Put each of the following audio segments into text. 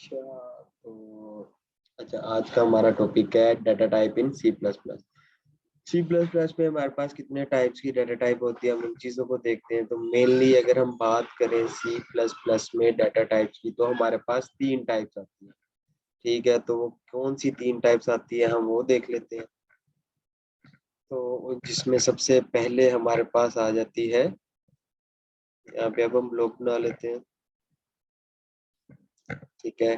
अच्छा तो अच्छा, आज का हमारा टॉपिक है data type in C plus plus. C plus plus में हमारे पास कितने टाइप्स की डाटा टाइप होती है, हम उन चीज़ों को देखते हैं। तो मेनली अगर हम बात करें सी प्लस प्लस में डाटा टाइप्स की, तो हमारे पास तीन टाइप्स आती है। ठीक है, तो वो कौन सी तीन टाइप्स आती है हम वो देख लेते हैं। तो जिसमें सबसे पहले हमारे पास आ जाती है, यहाँ पे अब हम ब्लॉक बना लेते हैं। ठीक है,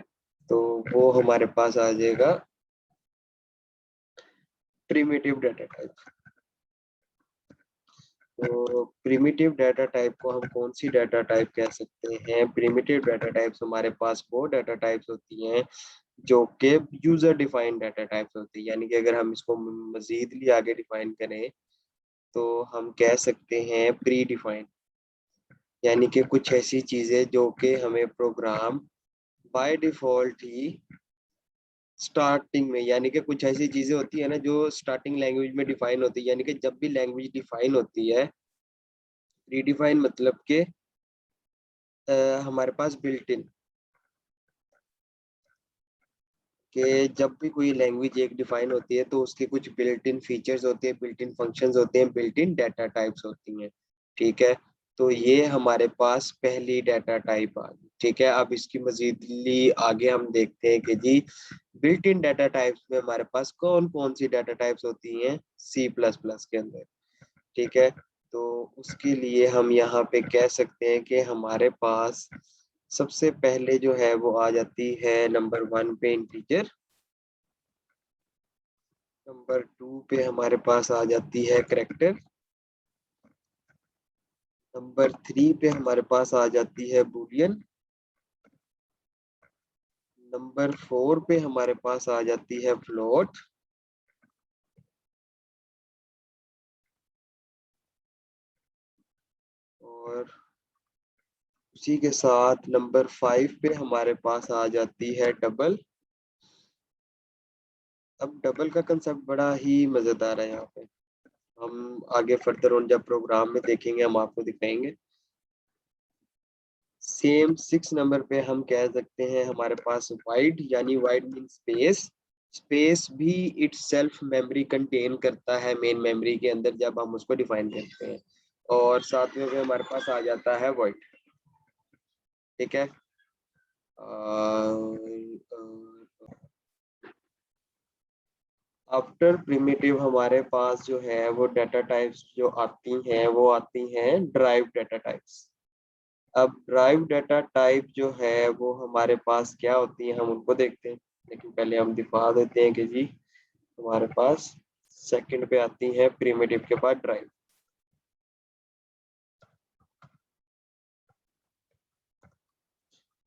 तो वो हमारे पास आ जाएगा प्रिमिटिव डाटा टाइप। तो प्रिमिटिव डाटा टाइप को हम कौन सी डाटा टाइप कह सकते हैं? प्रिमिटिव डाटा टाइप्स हमारे पास वो डाटा टाइप्स होती हैं जो कि यूजर डिफाइंड डाटा टाइप्स होती है। यानी कि अगर हम इसको मजीदली आगे डिफाइन करें तो हम कह सकते हैं प्री डिफाइंड। यानी कि कुछ ऐसी चीजें जो कि हमें प्रोग्राम बाय डिफॉल्ट ही स्टार्टिंग में, यानी कि कुछ ऐसी चीजें होती है ना जो स्टार्टिंग लैंग्वेज में डिफाइन होती है। यानी कि जब भी लैंग्वेज डिफाइन होती है, रीडिफाइन मतलब कि हमारे पास बिल्ट इन, कि जब भी कोई लैंग्वेज एक डिफाइन होती है तो उसके कुछ बिल्ट इन फीचर्स होते हैं, बिल्ट इन फंक्शंस होते हैं, बिल्ट इन डाटा टाइप्स होती हैं। ठीक है, तो ये हमारे पास पहली डाटा टाइप आ गई। ठीक है, अब इसकी मजीदली आगे हम देखते हैं कि जी बिल्ट इन डाटा टाइप्स में हमारे पास कौन कौन सी डाटा टाइप्स होती हैं सी प्लस प्लस के अंदर। ठीक है, तो उसके लिए हम यहाँ पे कह सकते हैं कि हमारे पास सबसे पहले जो है वो आ जाती है नंबर वन पे इंटीजर, नंबर टू पे हमारे पास आ जाती है करैक्टर, नंबर थ्री पे हमारे पास आ जाती है बूलियन, नंबर फोर पे हमारे पास आ जाती है फ्लोट, और उसी के साथ नंबर फाइव पे हमारे पास आ जाती है डबल। अब डबल का कंसेप्ट बड़ा ही मजेदार है। यहाँ पे हम आगे फर्दर ऑन जब प्रोग्राम में देखेंगे हम आपको दिखाएंगे। सेम सिक्स नंबर पे हम कह सकते हैं हमारे पास वाइड, यानी वाइड मीन स्पेस। स्पेस भी इट्स सेल्फ मेमोरी कंटेन करता है मेन मेमोरी के अंदर जब हम उसको डिफाइन करते हैं। और सातवें पे हमारे पास आ जाता है वॉइड। ठीक है, आफ्टर प्रिमिटिव हमारे पास जो है वो डाटा टाइप्स जो आती हैं वो आती हैं ड्राइव डाटा टाइप्स। अब ड्राइव डाटा टाइप जो है वो हमारे पास क्या होती है हम उनको देखते हैं, लेकिन पहले हम दिखा देते हैं कि जी हमारे पास सेकंड पे आती है प्रिमिटिव के बाद ड्राइव।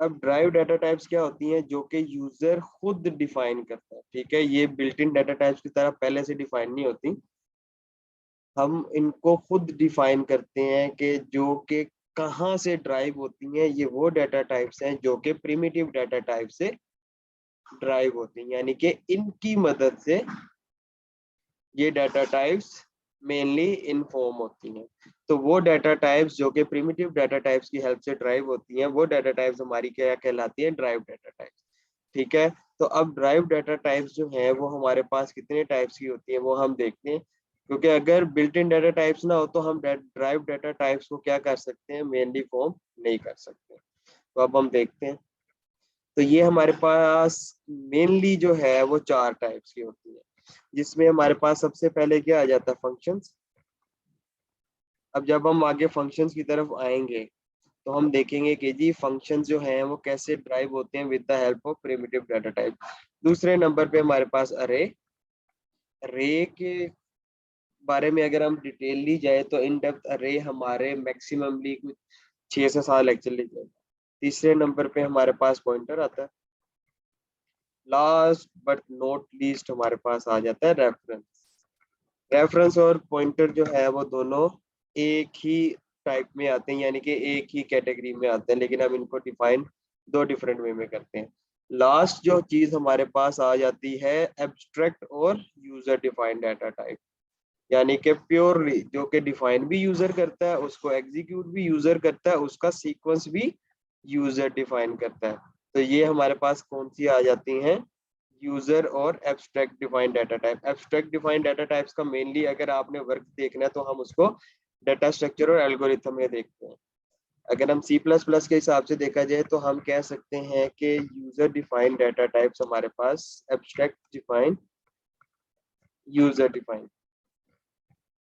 अब ड्राइव डाटा टाइप्स क्या होती हैं? जो कि यूजर खुद डिफाइन करता है। ठीक है, ये बिल्ट इन डाटा टाइप्स की तरह पहले से डिफाइन नहीं होती, हम इनको खुद डिफाइन करते हैं कि जो कि कहाँ से ड्राइव होती हैं। ये वो डाटा टाइप्स हैं जो कि प्रिमिटिव डाटा टाइप से ड्राइव होती हैं, यानी कि इनकी मदद से ये डाटा टाइप्स मेनली इनफॉर्म होती हैं। तो वो डाटा टाइप्स जो कि प्रिमिटिव डाटा टाइप्स की हेल्प से ड्राइव होती हैं वो डाटा टाइप्स हमारी क्या कहलाती हैं? Drive data types. ठीक है, तो अब ड्राइव डाटा टाइप्स जो है वो हमारे पास कितने टाइप्स की होती है वो हम देखते हैं। क्योंकि अगर बिल्ट इन डाटा टाइप्स ना हो तो हम ड्राइव डाटा टाइप्स को क्या कर सकते हैं? मेनली फॉर्म नहीं कर सकते। तो अब हम देखते हैं, तो ये हमारे पास मेनली जो है वो चार टाइप्स की होती है, जिसमें हमारे पास सबसे पहले क्या आ जाता है? फंक्शंस। अब जब हम आगे फंक्शंस की तरफ आएंगे तो हम देखेंगे कि जी फंक्शंस जो हैं वो कैसे ड्राइव होते हैं with the help of primitive data type. दूसरे नंबर पे हमारे पास अरे। अरे के बारे में अगर हम डिटेल ली जाए तो इन डेप्थ अरे हमारे मैक्सिममली कुछ 6 से 7 लेक्चर ले जाए। तीसरे नंबर पे हमारे पास पॉइंटर आता है। लास्ट बट नॉट लीस्ट हमारे पास आ जाता है रेफरेंस। रेफरेंस और पॉइंटर जो है वो दोनों एक ही टाइप में आते हैं, यानी कि एक ही कैटेगरी में आते हैं, लेकिन हम इनको डिफाइन दो डिफरेंट वे में करते हैं। लास्ट जो चीज हमारे पास आ जाती है एब्स्ट्रैक्ट और यूजर डिफाइंड डाटा टाइप, यानी कि प्योरली जो कि डिफाइन भी यूजर करता है, उसको एग्जीक्यूट भी यूजर करता है, उसका सीक्वेंस भी यूजर डिफाइन करता है। तो ये हमारे पास कौन सी आ जाती हैं, यूजर और abstract defined data type. Abstract defined data types का मेनली अगर आपने वर्क देखना है तो हम उसको डाटा स्ट्रक्चर और एल्गोरिथम में देखते हैं। अगर हम सी प्लस प्लस के हिसाब से देखा जाए तो हम कह सकते हैं कि यूजर डिफाइंड डाटा टाइप्स हमारे पास, एब्स्ट्रैक्ट डिफाइंड, यूजर डिफाइंड।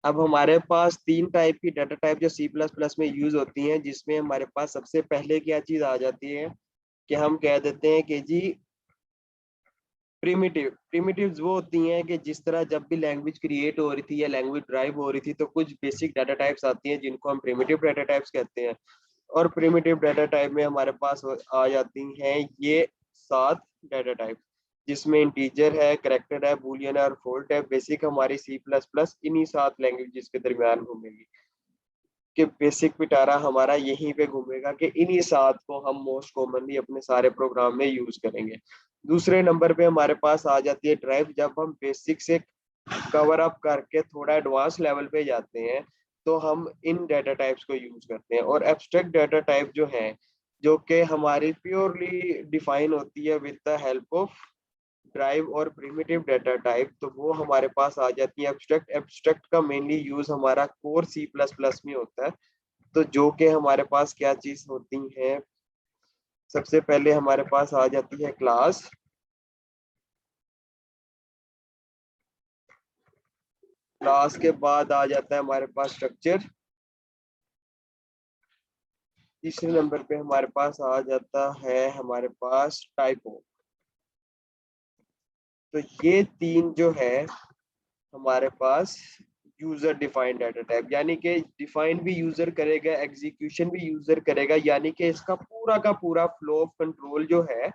अब हमारे पास तीन टाइप की डाटा टाइप जो सी प्लस प्लस में यूज होती हैं, जिसमें हमारे पास सबसे पहले क्या चीज आ जाती है कि हम कह देते हैं कि जी प्रिमिटिव्स वो होती हैं कि जिस तरह जब भी लैंग्वेज क्रिएट हो रही थी या लैंग्वेज ड्राइव हो रही थी तो कुछ बेसिक डाटा टाइप्स आती हैं जिनको हम प्रिमिटिव डाटा टाइप्स कहते हैं। और प्रिमिटिव डाटा टाइप में हमारे पास आ जाती हैं ये 7 डाटा टाइप, जिसमें इंटीजर है, करेक्टर है, बूलियन है और फोल्ट है। बेसिक हमारी सी प्लस प्लस इन्हीं 7 लैंग्वेजेस के दरमियान घूमेगी, कि बेसिक पिटारा हमारा यहीं पे घूमेगा कि इन्हीं 7 को हम मोस्ट कॉमनली अपने सारे प्रोग्राम में यूज करेंगे। दूसरे नंबर पे हमारे पास आ जाती है ड्राइव। जब हम बेसिक से कवर अप करके थोड़ा एडवांस लेवल पे जाते हैं तो हम इन डाटा टाइप्स को यूज करते हैं। और एब्स्ट्रैक्ट डाटा टाइप जो है, जो कि हमारी प्योरली डिफाइन होती है with the help of drive और प्रिमिटिव डाटा टाइप, तो वो हमारे पास आ जाती है एब्स्ट्रैक्ट। एब्स्ट्रैक्ट का मेनली यूज हमारा कोर सी प्लस प्लस में होता है। तो जो कि हमारे पास क्या चीज होती है, सबसे पहले हमारे पास आ जाती है क्लास, क्लास के बाद आ जाता है हमारे पास स्ट्रक्चर, तीसरे नंबर पे हमारे पास आ जाता है हमारे पास टाइपो। तो ये तीन जो है हमारे पास यूजर डिफाइंड डाटा टाइप, यानी कि डिफाइन भी यूजर करेगा, एग्जीक्यूशन भी यूजर करेगा, यानी कि इसका पूरा का पूरा फ्लो ऑफ कंट्रोल जो है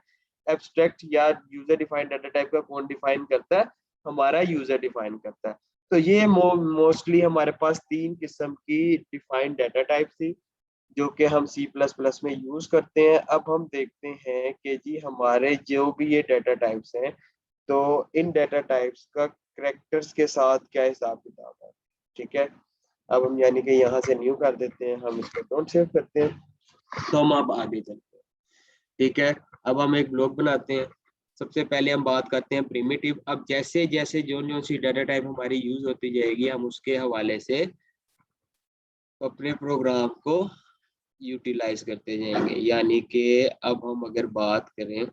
एब्स्ट्रैक्ट या यूजर डिफाइंड डाटा टाइप का कौन डिफाइन करता है, हमारा यूजर डिफाइन करता है। तो ये मोस्टली हमारे पास तीन किस्म की डिफाइंड डाटा टाइप थी जो कि हम सी प्लस प्लस में यूज करते हैं। अब हम देखते हैं कि जी हमारे जो भी ये डाटा टाइप्स हैं, तो इन डाटा टाइप्स का करेक्टर्स के साथ क्या हिसाब किताब है। ठीक है, अब हम यानी कि यहाँ से न्यू कर देते हैं, हम इसको डोंट सेव करते हैं, तो हम अब आगे चलते हैं। ठीक है, अब हम एक ब्लॉक बनाते हैं। सबसे पहले हम बात करते हैं प्रिमिटिव। अब जैसे जैसे जो जो सी डाटा टाइप हमारी यूज होती जाएगी हम उसके हवाले से अपने प्रोग्राम को यूटिलाइज करते जाएंगे। यानी कि अब हम अगर बात करें,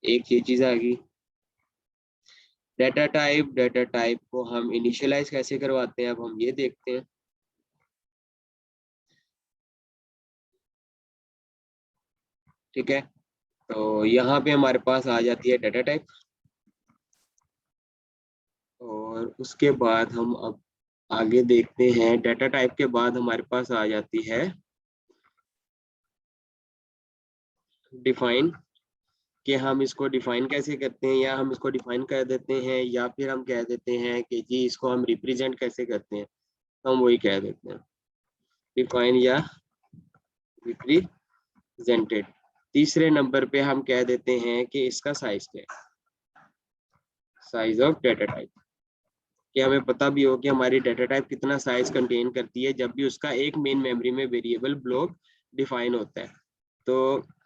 एक ये चीज आ गई डाटा टाइप। डाटा टाइप को हम इनिशियलाइज कैसे करवाते हैं, अब हम ये देखते हैं। ठीक है, तो यहाँ पे हमारे पास आ जाती है डाटा टाइप, और उसके बाद हम अब आगे देखते हैं। डाटा टाइप के बाद हमारे पास आ जाती है डिफाइन, कि हम इसको डिफाइन कैसे करते हैं, या हम इसको डिफाइन कर देते हैं या फिर हम कह देते हैं कि जी इसको हम रिप्रेजेंट कैसे करते हैं, हम वही कह देते हैं डिफाइन या रिप्रेजेंटेड। तीसरे नंबर पे हम कह देते हैं कि इसका साइज क्या है, साइज ऑफ डाटा टाइप, कि हमें पता भी हो कि हमारी डाटा टाइप कितना साइज कंटेन करती है जब भी उसका एक मेन मेमोरी में वेरिएबल ब्लॉक डिफाइन होता है। तो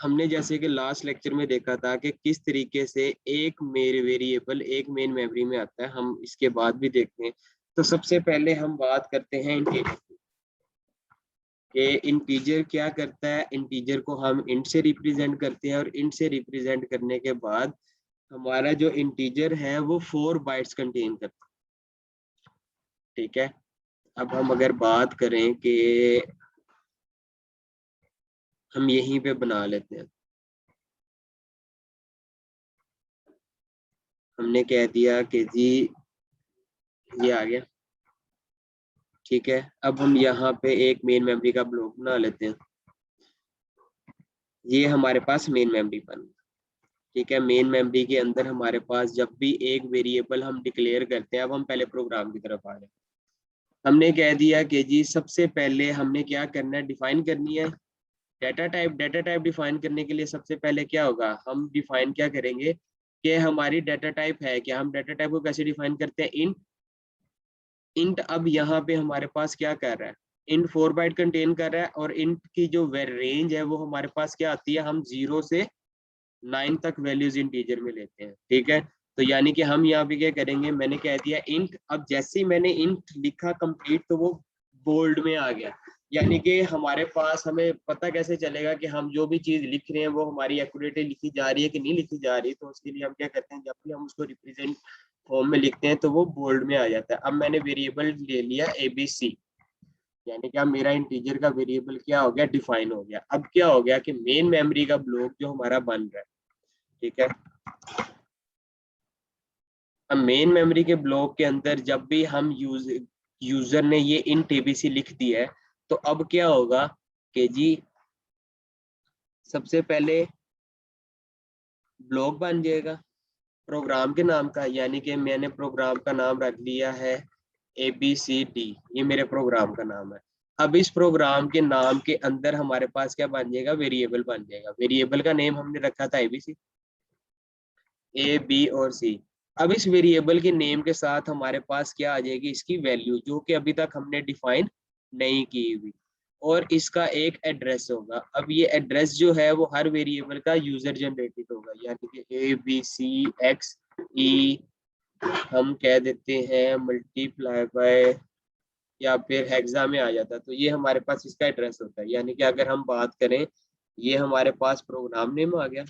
हमने जैसे कि लास्ट लेक्चर में देखा था कि किस तरीके से एक मेरे वेरिएबल एक मेन मेमोरी में आता है, हम इसके बाद भी देखते हैं। तो सबसे पहले हम बात करते हैं इंटीजर की, कि इंटीजर क्या करता है। इंटीजर को हम इंट से रिप्रेजेंट करते हैं, और इंट से रिप्रेजेंट करने के बाद हमारा जो इंटीजर है वो 4 बाइट्स कंटेन करता है। ठीक है, अब हम अगर बात करें कि हम यहीं पे बना लेते हैं, हमने कह दिया कि जी ये आ गया। ठीक है, अब हम यहाँ पे एक मेन मेमोरी का ब्लॉक बना लेते हैं, ये हमारे पास मेन मेमोरी बन। ठीक है, मेन मेमोरी के अंदर हमारे पास जब भी एक वेरिएबल हम डिक्लेयर करते हैं, अब हम पहले प्रोग्राम की तरफ आ रहे हैं। हमने कह दिया कि जी सबसे पहले हमने क्या करना है, डिफाइन करनी है data type. Data type define करने के लिए सबसे पहले क्या होगा, हम डिफाइन क्या करेंगे कि हमारी डाटा टाइप है क्या। हम डाटा टाइप को कैसे डिफाइन करते हैं, इंट। इंट अब यहाँ पे हमारे पास क्या कर रहा है, इंट 4 बाइट कंटेन कर रहा है, और इंट की जो रेंज है वो हमारे पास क्या आती है, हम 0 से 9 तक वैल्यूज इंटीजर में लेते हैं, ठीक है। तो यानी कि हम यहाँ पे क्या करेंगे, मैंने कह दिया इंट, अब जैसे ही मैंने इंट लिखा कंप्लीट तो वो बोल्ड में आ गया। यानी कि हमारे पास, हमें पता कैसे चलेगा कि हम जो भी चीज लिख रहे हैं वो हमारी एक्यूरेटली लिखी जा रही है कि नहीं लिखी जा रही। तो उसके लिए हम क्या करते हैं, जब भी हम उसको रिप्रेजेंट फॉर्म में लिखते हैं तो वो बोल्ड में आ जाता है। अब मैंने वेरिएबल ले लिया ABC, यानी कि अब मेरा इंटीजर का वेरिएबल क्या हो गया, डिफाइन हो गया। अब क्या हो गया कि मेन मेमोरी का ब्लॉक जो हमारा बन रहा है, ठीक है। अब मेन मेमोरी के ब्लॉक के अंदर जब भी हम यूजर ने ये इंट ABC लिख दिया है, तो अब क्या होगा कि जी सबसे पहले ब्लॉक बन जाएगा प्रोग्राम के नाम का, यानी कि मैंने प्रोग्राम का नाम रख लिया है ABCD, ये मेरे प्रोग्राम का नाम है। अब इस प्रोग्राम के नाम के अंदर हमारे पास क्या बन जाएगा, वेरिएबल बन जाएगा। वेरिएबल का नेम हमने रखा था ABC, A B और C। अब इस वेरिएबल के नेम के साथ हमारे पास क्या आ जाएगी, इसकी वैल्यू, जो कि अभी तक हमने डिफाइन नहीं की हुई, और इसका एक एड्रेस होगा। अब ये एड्रेस जो है वो हर वेरिएबल का यूजर जनरेटेड होगा, यानी कि ABCXE हम कह देते हैं मल्टीप्लाई बाय, या फिर हेक्सा में आ जाता है। तो ये हमारे पास इसका एड्रेस होता है। यानी कि अगर हम बात करें, ये हमारे पास प्रोग्राम नेम आ गया,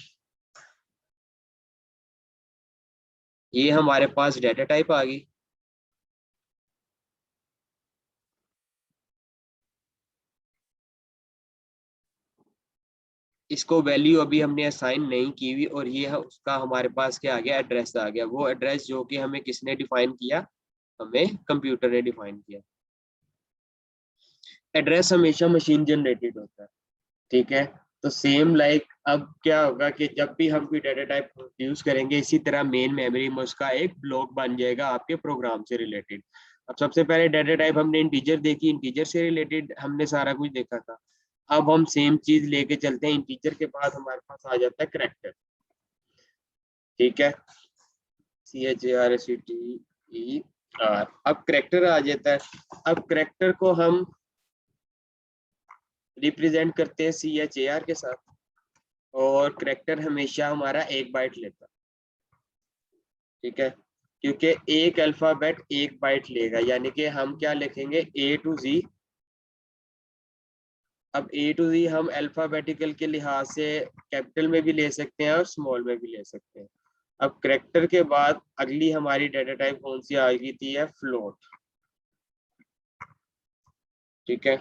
ये हमारे पास डाटा टाइप आ गई, इसको वैल्यू अभी हमने असाइन नहीं की हुई, और ये उसका हमारे पास क्या आ गया, एड्रेस आ गया। वो एड्रेस जो कि हमें किसने डिफाइन किया, हमें कंप्यूटर ने डिफाइन किया। एड्रेस हमेशा मशीन जनरेटेड होता है, ठीक है। तो सेम लाइक अब क्या होगा कि जब भी हम कोई डाटा टाइप यूज करेंगे, इसी तरह मेन मेमोरी में उसका एक ब्लॉक बन जाएगा आपके प्रोग्राम से रिलेटेड। अब सबसे पहले डाटा टाइप हमने इंटीजर देखी, इंटीजर से रिलेटेड हमने सारा कुछ देखा था। अब हम सेम चीज लेके चलते हैं, इंटीजर के बाद हमारे पास आ जाता है करैक्टर, ठीक है। CHARACTER। अब करैक्टर आ जाता है। अब करैक्टर को हम रिप्रेजेंट करते हैं CHAR के साथ, और करैक्टर हमेशा हमारा 1 बाइट लेता है, ठीक है। क्योंकि एक अल्फाबेट 1 बाइट लेगा, यानी कि हम क्या लिखेंगे, A to Z। अब A to Z हम अल्फाबेटिकल के लिहाज से कैपिटल में भी ले सकते हैं और स्मॉल में भी ले सकते हैं। अब करैक्टर के बाद अगली हमारी डाटा टाइप कौन सी आ गई थी, है फ्लोट, ठीक है।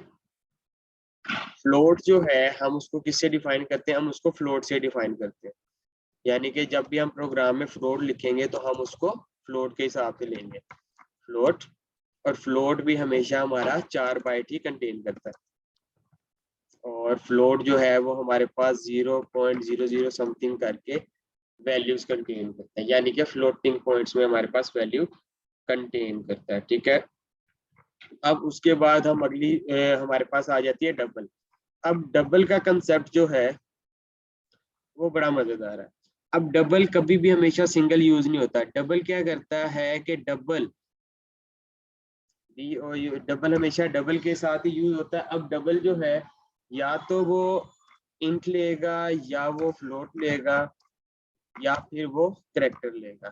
फ्लोट जो है हम उसको किससे डिफाइन करते हैं, हम उसको फ्लोट से डिफाइन करते हैं। यानी कि जब भी हम प्रोग्राम में फ्लोट लिखेंगे तो हम उसको फ्लोट के हिसाब से लेंगे, फ्लोट। और फ्लोट भी हमेशा हमारा 4 बाइट ही कंटेन करता है, और फ्लोट जो है वो हमारे पास 0.00 समथिंग करके वैल्यूज कंटेन करता है, यानी कि फ्लोटिंग पॉइंट्स में हमारे पास वैल्यू कंटेन करता है, ठीक है। अब उसके बाद हम अगली हमारे पास आ जाती है डबल। अब डबल का कंसेप्ट जो है वो बड़ा मजेदार है। अब डबल कभी भी हमेशा सिंगल यूज नहीं होता। डबल क्या करता है कि डबल डबल हमेशा डबल के साथ ही यूज होता है। अब डबल जो है या तो वो इंट लेगा, या वो फ्लोट लेगा, या फिर वो करैक्टर लेगा।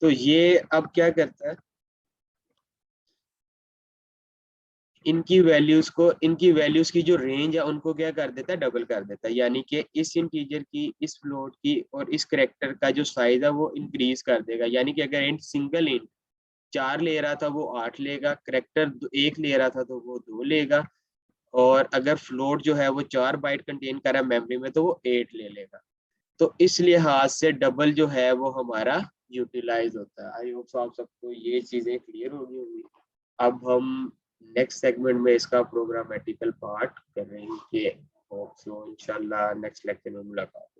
तो ये अब क्या करता है, इनकी वैल्यूज की जो रेंज है उनको क्या कर देता है, डबल कर देता है। यानी कि इस इंटीजर की, इस फ्लोट की और इस करैक्टर का जो साइज है वो इंक्रीज कर देगा। यानी कि अगर इंट सिंगल इंट 4 ले रहा था वो 8 लेगा, करैक्टर 1 ले रहा था तो वो 2 लेगा, और अगर फ्लोट जो है वो 4 बाइट कंटेन कर रहा है मेमोरी में तो वो 8 ले लेगा। तो इस लिहाज से डबल जो है वो हमारा यूटिलाइज होता है। आई होप आप सबको ये चीजें क्लियर होगी होंगी। अब हम नेक्स्ट सेगमेंट में इसका प्रोग्रामेटिकल पार्ट करेंगे। होप सो इंशाल्लाह नेक्स्ट लेक्चर में मुलाकात।